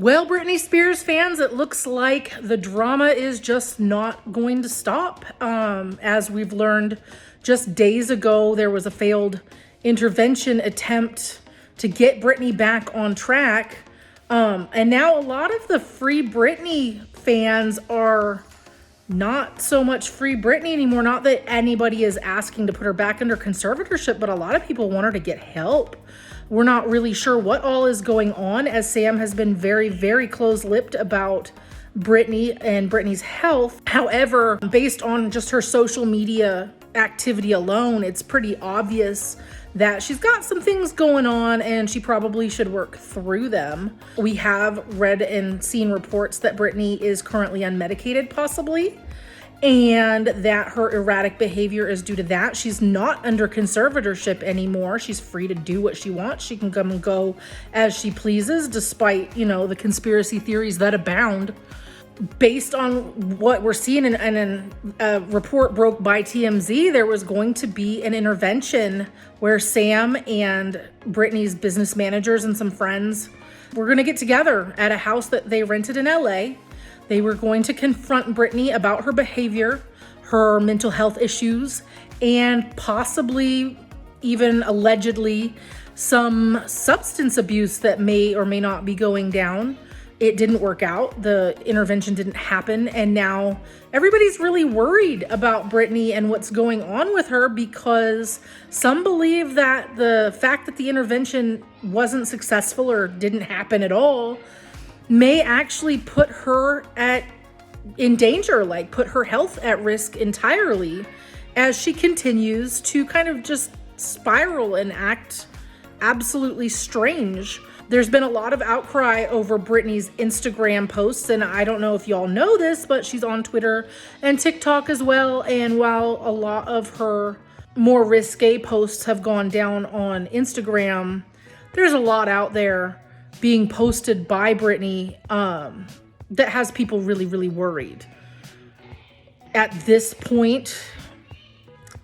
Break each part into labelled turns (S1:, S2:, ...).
S1: Well, Britney Spears fans, it looks like the drama is just not going to stop. As we've learned just days ago, there was a failed intervention attempt to get Britney back on track. And now a lot of the Free Britney fans are not so much Free Britney anymore. Not that anybody is asking to put her back under conservatorship, but a lot of people want her to get help. We're not really sure what all is going on, as Sam has been very, very close-lipped about Britney and Britney's health. However, based on just her social media activity alone, it's pretty obvious that she's got some things going on and she probably should work through them. We have read and seen reports that Britney is currently unmedicated, possibly, and that her erratic behavior is due to that. She's not under conservatorship anymore. She's free to do what she wants. She can come and go as she pleases, despite, the conspiracy theories that abound. Based on what we're seeing in a report broke by TMZ, there was going to be an intervention where Sam and Britney's business managers and some friends were going to get together at a house that they rented in LA. They were going to confront Britney about her behavior, her mental health issues, and possibly even allegedly some substance abuse that may or may not be going down. It didn't work out. The intervention didn't happen. And now everybody's really worried about Britney and what's going on with her, because some believe that the fact that the intervention wasn't successful or didn't happen at all may actually put her in danger, like put her health at risk entirely, as she continues to kind of just spiral and act absolutely strange. There's been a lot of outcry over Britney's Instagram posts, and I don't know if y'all know this, but she's on Twitter and TikTok as well. And while a lot of her more risque posts have gone down on Instagram, there's a lot out there being posted by Britney that has people really, really worried. At this point,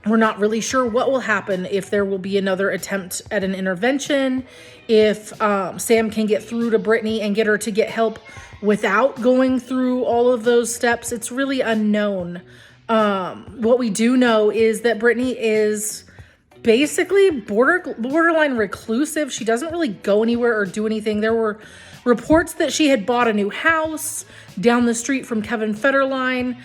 S1: we're not really sure what will happen, if there will be another attempt at an intervention, if Sam can get through to Britney and get her to get help without going through all of those steps. It's really unknown. What we do know is that Britney is basically borderline reclusive. She doesn't really go anywhere or do anything. There were reports that she had bought a new house down the street from Kevin Federline.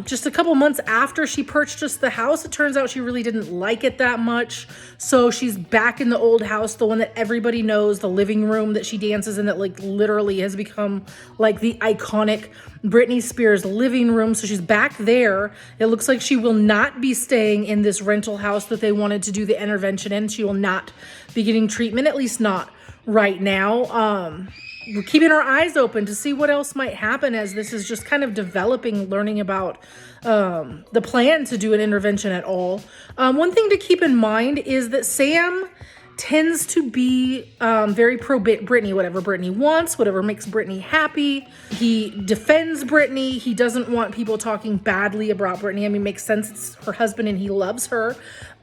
S1: Just a couple months after she purchased the house, it turns out she really didn't like it that much. So she's back in the old house, the one that everybody knows, the living room that she dances in, that like literally has become like the iconic Britney Spears living room. So she's back there. It looks like she will not be staying in this rental house that they wanted to do the intervention in. She will not be getting treatment, at least not right now. We're keeping our eyes open to see what else might happen as this is just kind of developing, learning about the plan to do an intervention at all. One thing to keep in mind is that Sam tends to be very pro Britney, whatever Britney wants, whatever makes Britney happy. He defends Britney. He doesn't want people talking badly about Britney. I mean, it makes sense. It's her husband and he loves her.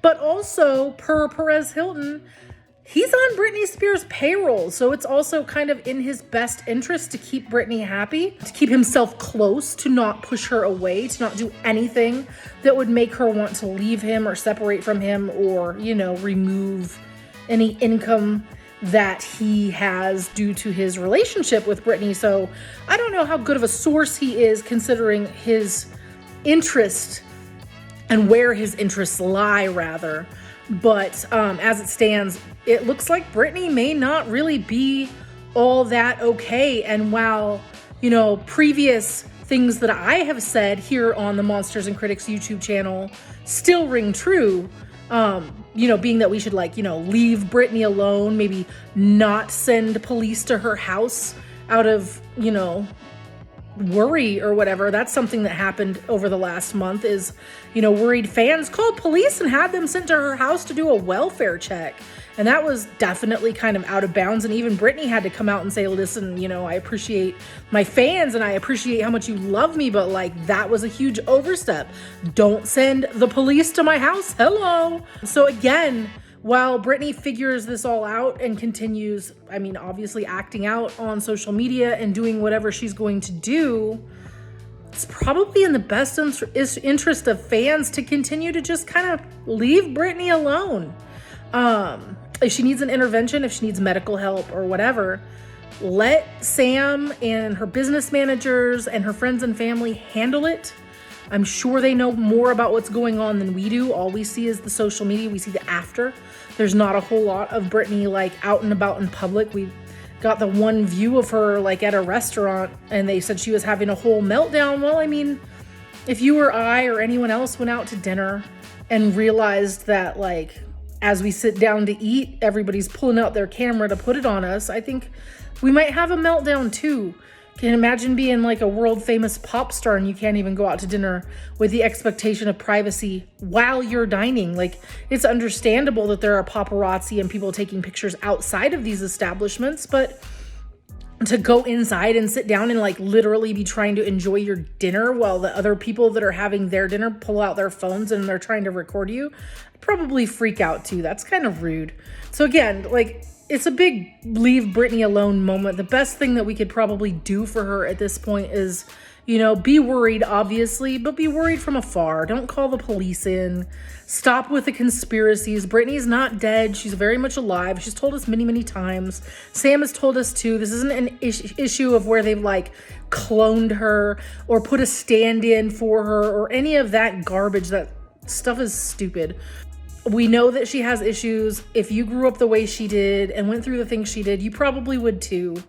S1: But also, per Perez Hilton, he's on Britney Spears' payroll, so it's also kind of in his best interest to keep Britney happy, to keep himself close, to not push her away, to not do anything that would make her want to leave him or separate from him or, remove any income that he has due to his relationship with Britney. So I don't know how good of a source he is, considering his interest and where his interests lie, rather. But as it stands, it looks like Britney may not really be all that okay. And while, previous things that I have said here on the Monsters and Critics YouTube channel still ring true, being that we should leave Britney alone, maybe not send police to her house out of, worry or whatever. That's something that happened over the last month is, worried fans called police and had them sent to her house to do a welfare check. And that was definitely kind of out of bounds. And even Britney had to come out and say, listen, I appreciate my fans and I appreciate how much you love me, but that was a huge overstep. Don't send the police to my house. Hello. So again, while Britney figures this all out and continues, I mean, obviously acting out on social media and doing whatever she's going to do, it's probably in the best interest of fans to continue to just kind of leave Britney alone. If she needs an intervention, if she needs medical help or whatever, let Sam and her business managers and her friends and family handle it. I'm sure they know more about what's going on than we do. All we see is the social media. We see the after. There's not a whole lot of Britney like out and about in public. We got the one view of her like at a restaurant, and they said she was having a whole meltdown. Well, I mean, if you or I or anyone else went out to dinner and realized that like as we sit down to eat, everybody's pulling out their camera to put it on us, I think we might have a meltdown too. Can you imagine being like a world famous pop star and you can't even go out to dinner with the expectation of privacy while you're dining? Like, it's understandable that there are paparazzi and people taking pictures outside of these establishments, but to go inside and sit down and like literally be trying to enjoy your dinner while the other people that are having their dinner pull out their phones and they're trying to record you, I'd probably freak out too. That's kind of rude. So again, like, it's a big leave Britney alone moment. The best thing that we could probably do for her at this point is, you know, be worried, obviously, but be worried from afar. Don't call the police in. Stop with the conspiracies. Britney's not dead. She's very much alive. She's told us many, many times. Sam has told us too. This isn't an issue of where they've like cloned her or put a stand-in for her or any of that garbage. That stuff is stupid. We know that she has issues. If you grew up the way she did and went through the things she did, you probably would too.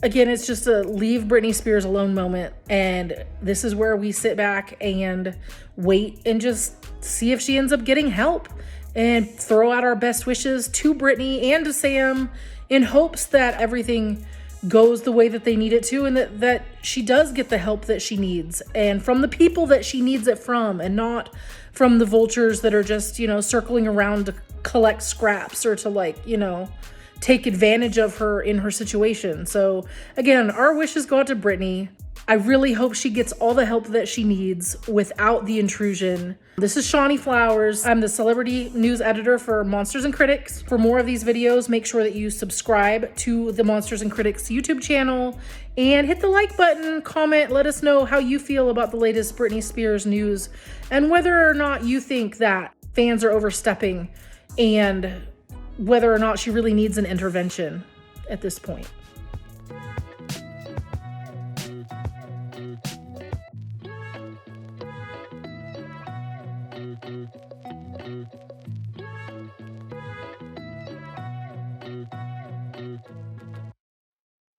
S1: Again, it's just a leave Britney Spears alone moment. And this is where we sit back and wait and just see if she ends up getting help and throw out our best wishes to Britney and to Sam in hopes that everything goes the way that they need it to and that she does get the help that she needs and from the people that she needs it from and not from the vultures that are just, you know, circling around to collect scraps or to like, you know, take advantage of her in her situation. So again, our wishes go out to Britney. I really hope she gets all the help that she needs without the intrusion. This is Shaunee Flowers. I'm the celebrity news editor for Monsters and Critics. For more of these videos, make sure that you subscribe to the Monsters and Critics YouTube channel and hit the like button, comment, let us know how you feel about the latest Britney Spears news and whether or not you think that fans are overstepping and whether or not she really needs an intervention at this point.